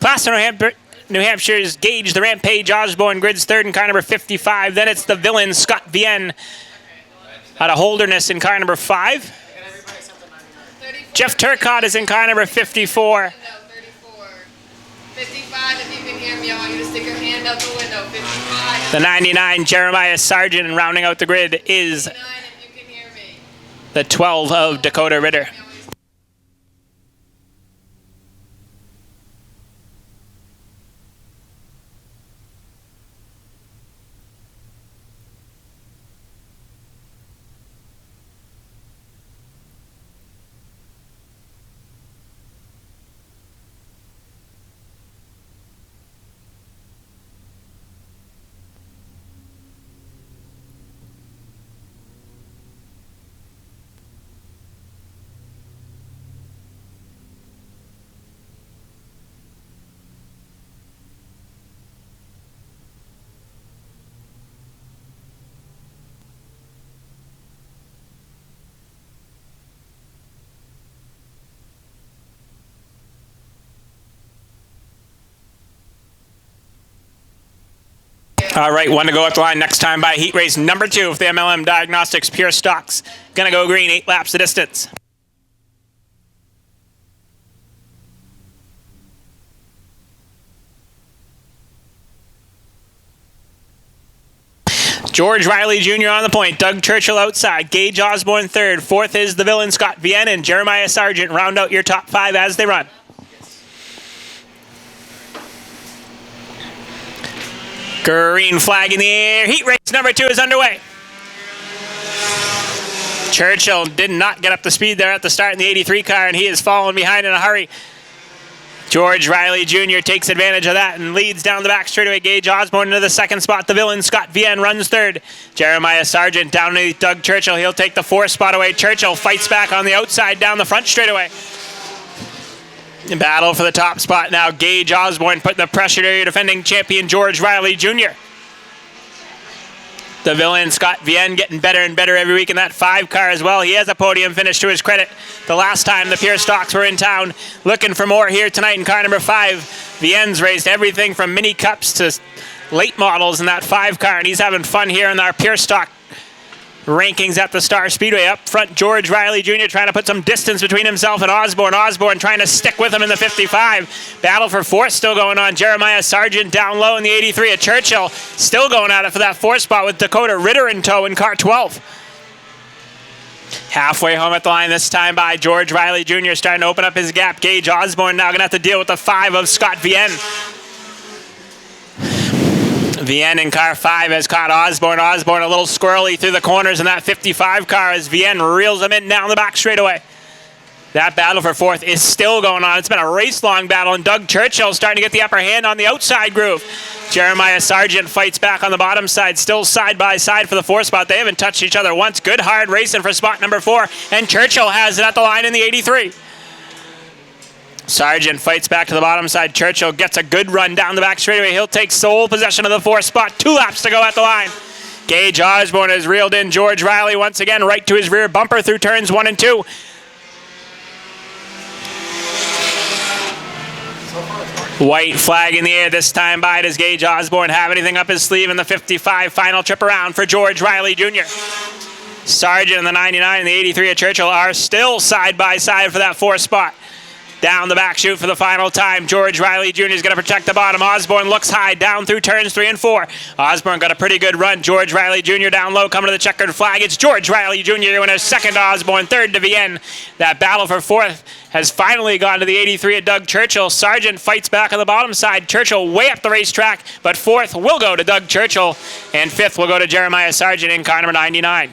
Class of New Hampshire's Gage the Rampage Osborne grids third in car number 55. Then it's the Villain Scott Vienne out of Holderness in car number 5. Jeff Turcott is in car number 54. 55, if you can hear me, I want you to stick your hand out the window. 55. The 99, Jeremiah Sargent, and rounding out the grid is 59, if you can hear me. the 12 of Dakota Ritter. All right, one to go up the line next time by heat race number 2 for the MLM Diagnostics Pure Stocks. Gonna go green, 8 laps the distance. George Riley Jr. on the point. Doug Churchill outside. Gage Osborne third. Fourth is the Villain Scott Vienne and Jeremiah Sargent. Round out your top 5 as they run. Green flag in the air. Heat race number 2 is underway. Churchill did not get up to speed there at the start in the 83 car, and he is falling behind in a hurry. George Riley Jr. takes advantage of that and leads down the back straightaway. Gage Osborne into the second spot. The Villain Scott Vienne runs third. Jeremiah Sargent down to Doug Churchill. He'll take the 4th spot away. Churchill fights back on the outside down the front straightaway. In battle for the top spot now. Gage Osborne putting the pressure to your defending champion George Riley Jr. The Villain Scott Vienne getting better and better every week in that 5 car as well. He has a podium finish to his credit. The last time the Pure Stocks were in town. Looking for more here tonight in car number 5. Vienne's raced everything from mini cups to late models in that 5 car, and he's having fun here in our Pure Stock rankings at the Star Speedway. Up front, George Riley Jr. trying to put some distance between himself and Osborne. Osborne trying to stick with him in the 55. Battle for 4th still going on. Jeremiah Sargent down low in the 83 at Churchill. Still going at it for that 4th spot with Dakota Ritter in tow in car 12. Halfway home at the line this time by George Riley Jr. starting to open up his gap. Gage Osborne now going to have to deal with the 5 of Scott Vienne. Vienne in car 5 has caught Osborne. Osborne a little squirrely through the corners in that 55 car as Vienne reels him in down the back straightaway. That battle for 4th is still going on. It's been a race-long battle, and Doug Churchill starting to get the upper hand on the outside groove. Jeremiah Sargent fights back on the bottom side, still side by side for the 4th spot. They haven't touched each other once. Good hard racing for spot number 4, and Churchill has it at the line in the 83. Sargent fights back to the bottom side. Churchill gets a good run down the back straightaway. He'll take sole possession of the 4th spot. 2 laps to go at the line. Gage Osborne has reeled in George Riley once again right to his rear bumper through turns 1 and 2. White flag in the air this time by. Does Gage Osborne have anything up his sleeve in the 55 final trip around for George Riley Jr.? Sargent and the 99 and the 83 at Churchill are still side by side for that 4th spot. Down the back chute for the final time. George Riley Jr. is going to protect the bottom. Osborne looks high down through turns 3 and 4. Osborne got a pretty good run. George Riley Jr. down low coming to the checkered flag. It's George Riley Jr. winner, 2nd to Osborne, 3rd to Vienne. That battle for 4th has finally gone to the 83 at Doug Churchill. Sargent fights back on the bottom side. Churchill way up the racetrack, but 4th will go to Doug Churchill, and 5th will go to Jeremiah Sargent in car number 99.